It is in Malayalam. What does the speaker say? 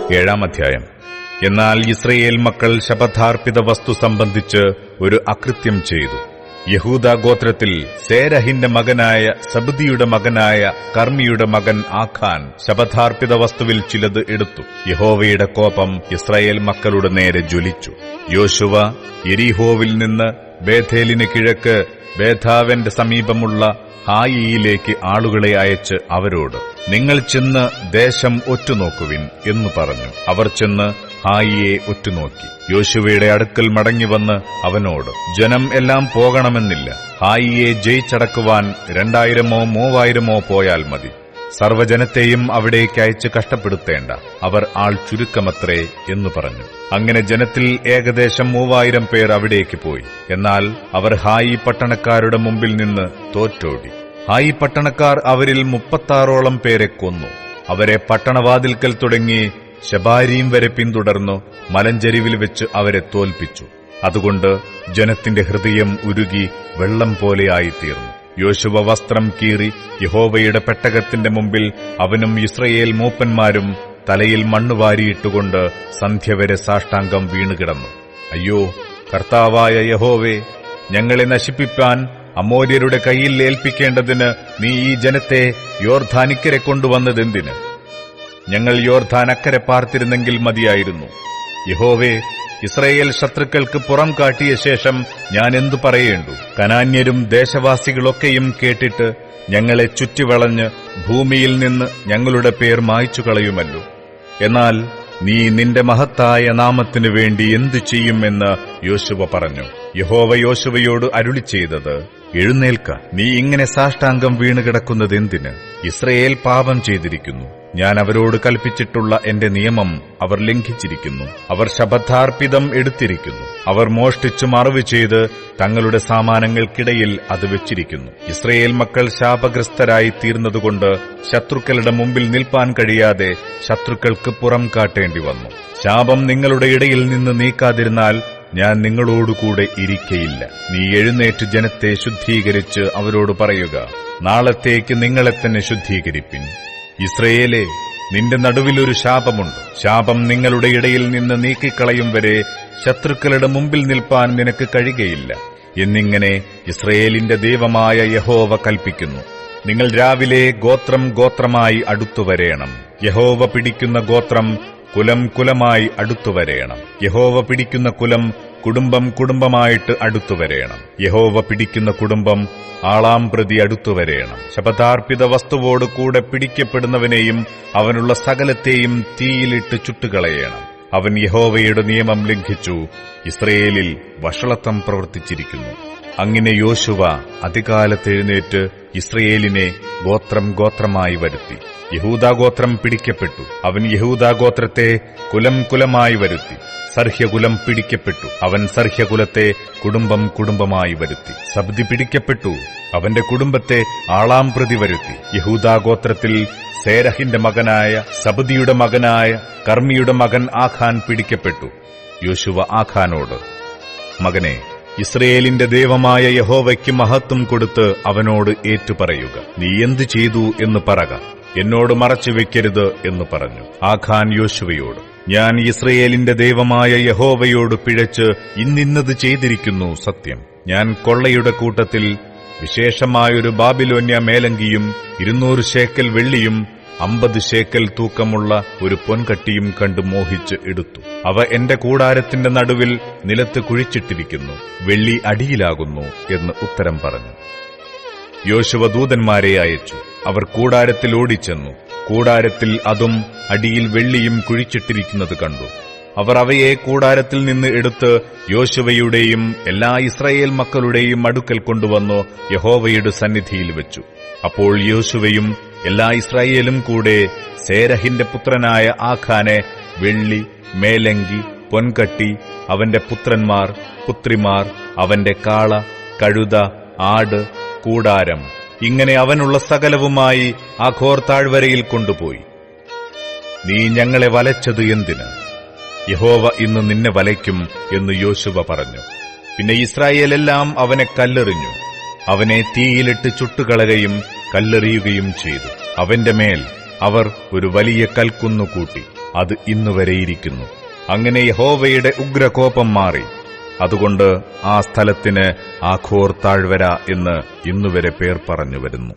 7-ാം അധ്യായം. എന്നാൽ ഇസ്രയേൽ മക്കൾ ശപഥാർപ്പിത വസ്തു സംബന്ധിച്ച് ഒരു അകൃത്യം ചെയ്തു. യഹൂദാ ഗോത്രത്തിൽ സേരഹിന്റെ മകനായ സബ്ദിയുടെ മകനായ കർമ്മിയുടെ മകൻ ആഖാൻ ശപഥാർപ്പിത വസ്തുവിൽ ചിലത് എടുത്തു. യഹോവയുടെ കോപം ഇസ്രായേൽ മക്കളുടെ നേരെ ജ്വലിച്ചു. യോശുവ യെരിഹോവിൽ നിന്ന് ബേഥേലിന് കിഴക്ക് ബേഥാവന്റെ സമീപമുള്ള ഹായിയിലേക്ക് ആളുകളെ അയച്ച് അവരോട്, നിങ്ങൾ ചെന്ന് ദേശം ഒറ്റുനോക്കുവിൻ എന്ന് പറഞ്ഞു. അവർ ചെന്ന് ഹായിയെ ഒറ്റുനോക്കി. യോശുവയുടെ അടുക്കൽ മടങ്ങിവന്ന് അവനോട്, ജനം എല്ലാം പോകണമെന്നില്ല. ഹായിയെ ജയിച്ചടക്കുവാൻ 2000-ഓ 3000-ഓ പോയാൽ മതി. സർവ്വജനത്തെയും അവിടേക്ക് അയച്ച് കഷ്ടപ്പെടുത്തേണ്ട, അവർ ആൾ ചുരുക്കമത്രേ എന്ന് പറഞ്ഞു. അങ്ങനെ ജനത്തിൽ ഏകദേശം 3000 പേർ അവിടേക്ക് പോയി. എന്നാൽ അവർ ഹായി പട്ടണക്കാരുടെ മുമ്പിൽ നിന്ന് തോറ്റോടി. ഹായി പട്ടണക്കാർ അവരിൽ 36ഓളം പേരെ കൊന്നു. അവരെ പട്ടണവാതിൽക്കൽ തുടങ്ങി ശബാരീം വരെ പിന്തുടർന്നു മലഞ്ചരിവിൽ വെച്ച് അവരെ തോൽപ്പിച്ചു. അതുകൊണ്ട് ജനത്തിന്റെ ഹൃദയം ഉരുകി വെള്ളം പോലെയായിത്തീർന്നു. യോശുവ വസ്ത്രം കീറി യഹോവയുടെ പെട്ടകത്തിന്റെ മുമ്പിൽ അവനും ഇസ്രയേൽ മൂപ്പന്മാരും തലയിൽ മണ്ണുവാരിയിട്ടുകൊണ്ട് സന്ധ്യവരെ സാഷ്ടാംഗം വീണുകിടന്നു. അയ്യോ, കർത്താവായ യഹോവേ, ഞങ്ങളെ നശിപ്പിപ്പാൻ അമോര്യരുടെ കയ്യിൽ ഏൽപ്പിക്കേണ്ടതിന് നീ ഈ ജനത്തെ യോർദ്ധാനിക്കരെ കൊണ്ടുവന്നതെന്തിന്? ഞങ്ങൾ യോർദ്ധാൻ അക്കരെ പാർത്തിരുന്നെങ്കിൽ മതിയായിരുന്നു. യഹോവേ, ഇസ്രയേൽ ശത്രുക്കൾക്ക് പുറം കാട്ടിയ ശേഷം ഞാൻ എന്തു പറയേണ്ടു? കനാന്യരും ദേശവാസികളൊക്കെയും കേട്ടിട്ട് ഞങ്ങളെ ചുറ്റിവളഞ്ഞ് ഭൂമിയിൽ നിന്ന് ഞങ്ങളുടെ പേർ മായ്ച്ചു കളയുമല്ലോ. എന്നാൽ നീ നിന്റെ മഹത്തായ നാമത്തിനു വേണ്ടി എന്തു ചെയ്യുമെന്ന് യോശുവ പറഞ്ഞു. യഹോവ യോശുവയോട് അരുളിച്ചെയ്തത്, എഴുന്നേൽക്ക, നീ ഇങ്ങനെ സാഷ്ടാംഗം വീണുകിടക്കുന്നതെന്തിന്? ഇസ്രയേൽ പാപം ചെയ്തിരിക്കുന്നു. ഞാൻ അവരോട് കൽപ്പിച്ചിട്ടുള്ള എന്റെ നിയമം അവർ ലംഘിച്ചിരിക്കുന്നു. അവർ ശപഥാർപ്പിതം എടുത്തിരിക്കുന്നു. അവർ മോഷ്ടിച്ചു മറവ് ചെയ്ത് തങ്ങളുടെ സാമാനങ്ങൾക്കിടയിൽ അത് വെച്ചിരിക്കുന്നു. ഇസ്രയേൽ മക്കൾ ശാപഗ്രസ്തരായി തീർന്നതുകൊണ്ട് ശത്രുക്കളുടെ മുമ്പിൽ നിൽപ്പാൻ കഴിയാതെ ശത്രുക്കൾക്ക് പുറം കാട്ടേണ്ടി വന്നു. ശാപം നിങ്ങളുടെ ഇടയിൽ നിന്ന് നീക്കാതിരുന്നാൽ ഞാൻ നിങ്ങളോടുകൂടെ ഇരിക്കയില്ല. നീ എഴുന്നേറ്റ് ജനത്തെ ശുദ്ധീകരിച്ച് അവരോട് പറയുക, നാളത്തേക്ക് നിങ്ങളെ തന്നെ ശുദ്ധീകരിപ്പിൻ. ഇസ്രയേലേ, നിന്റെ നടുവിലൊരു ശാപമുണ്ട്. ശാപം നിങ്ങളുടെ ഇടയിൽ നിന്ന് നീക്കിക്കളയും വരെ ശത്രുക്കളുടെ മുമ്പിൽ നിൽപ്പാൻ നിനക്ക് കഴിയുകയില്ല എന്നിങ്ങനെ ഇസ്രയേലിന്റെ ദൈവമായ യഹോവ കൽപ്പിക്കുന്നു. നിങ്ങൾ രാവിലെ ഗോത്രം ഗോത്രമായി അടുത്തുവരേണം. യഹോവ പിടിക്കുന്ന ഗോത്രം കുലം കുലമായി അടുത്തുവരേണം. യഹോവ പിടിക്കുന്ന കുലം കുടുംബം കുടുംബമായിട്ട് അടുത്തുവരേണം. യഹോവ പിടിക്കുന്ന കുടുംബം ആളാം പ്രതി അടുത്തുവരേണം. ശപഥാർപ്പിത വസ്തുവോട് കൂടെ പിടിക്കപ്പെടുന്നവനെയും അവനുള്ള സകലത്തെയും തീയിലിട്ട് ചുട്ടുകളയണം. അവൻ യഹോവയുടെ നിയമം ലംഘിച്ചു ഇസ്രയേലിൽ വഷളത്വം പ്രവർത്തിച്ചിരിക്കുന്നു. അങ്ങനെ യോശുവ അതികാലത്ത് എഴുന്നേറ്റ് ഇസ്രയേലിനെ ഗോത്രം ഗോത്രമായി വരുത്തി. യഹൂദാഗോത്രം പിടിക്കപ്പെട്ടു. അവൻ യഹൂദാഗോത്രത്തെ കുലം കുലമായി വരുത്തി. സർഹ്യകുലം പിടിക്കപ്പെട്ടു. അവൻ സർഹ്യകുലത്തെ കുടുംബം കുടുംബമായി വരുത്തി. സബ്ദി പിടിക്കപ്പെട്ടു. അവന്റെ കുടുംബത്തെ ആളാം പ്രതി വരുത്തി. യഹൂദാഗോത്രത്തിൽ സേരഹിന്റെ മകനായ സബ്ദിയുടെ മകനായ കർമ്മിയുടെ മകൻ ആഖാൻ പിടിക്കപ്പെട്ടു. യോശുവ ആഖാനോട്, മകനെ, ഇസ്രയേലിന്റെ ദൈവമായ യഹോവയ്ക്ക് മഹത്വം കൊടുത്ത് അവനോട് ഏറ്റുപറയുക. നീ എന്തു ചെയ്തു എന്ന് പറക, എന്നോട് മറച്ചുവെക്കരുത് എന്ന് പറഞ്ഞു. ആഖാൻ യോശുവയോട്, ഞാൻ ഇസ്രയേലിന്റെ ദൈവമായ യഹോവയോട് പിഴച്ച് ഇന്നത് ചെയ്തിരിക്കുന്നു സത്യം. ഞാൻ കൊള്ളയുടെ കൂട്ടത്തിൽ വിശേഷമായൊരു ബാബിലോന്യ മേലങ്കിയും 200 ശേക്കൽ വെള്ളിയും 50 ശേക്കൽ തൂക്കമുള്ള ഒരു പൊൻകട്ടിയും കണ്ടു മോഹിച്ച് എടുത്തു. അവ എന്റെ കൂടാരത്തിന്റെ നടുവിൽ നിലത്ത് കുഴിച്ചിട്ടിരിക്കുന്നു. വെള്ളി അടിയിലാകുന്നു എന്ന് ഉത്തരം പറഞ്ഞു. യോശുവ ദൂതന്മാരെ അയച്ചു. അവർ കൂടാരത്തിൽ ഓടിച്ചെന്നു. കൂടാരത്തിൽ അതും അടിയിൽ വെള്ളിയും കുഴിച്ചിട്ടിരിക്കുന്നത് കണ്ടു. അവർ അവയെ കൂടാരത്തിൽ നിന്ന് എടുത്ത് യോശുവയുടെയും എല്ലാ ഇസ്രായേൽ മക്കളുടെയും അടുക്കൽ കൊണ്ടുവന്നു യഹോവയുടെ സന്നിധിയിൽ വെച്ചു. അപ്പോൾ യോശുവയും എല്ലാ ഇസ്രായേലും കൂടെ സേരഹിന്റെ പുത്രനായ ആഖാനെ വെള്ളി, മേലങ്കി, പൊൻകട്ടി, അവന്റെ പുത്രന്മാർ, പുത്രിമാർ, അവന്റെ കാള, കഴുത, ആട്, കൂടാരം, ഇങ്ങനെ അവനുള്ള സകലവുമായി ആഖോർ താഴ്വരയിൽ കൊണ്ടുപോയി. നീ ഞങ്ങളെ വലച്ചത് എന്തിന്? യഹോവ ഇന്ന് നിന്നെ വലയ്ക്കും എന്ന് യോശുവ പറഞ്ഞു. പിന്നെ ഇസ്രായേലെല്ലാം അവനെ കല്ലെറിഞ്ഞു. അവനെ തീയിലിട്ട് ചുട്ടുകളയുകയും കല്ലെറിയുകയും ചെയ്തു. അവന്റെ മേൽ അവർ ഒരു വലിയ കൽക്കുന്നു കൂട്ടി. അത് ഇന്നുവരെയിരിക്കുന്നു. അങ്ങനെ യഹോവയുടെ ഉഗ്രകോപം മാറി. അതുകൊണ്ട് ആ സ്ഥലത്തിന് ആഖോർ താഴ്വര എന്ന് ഇന്നുവരെ പേർ പറഞ്ഞു വരുന്നു.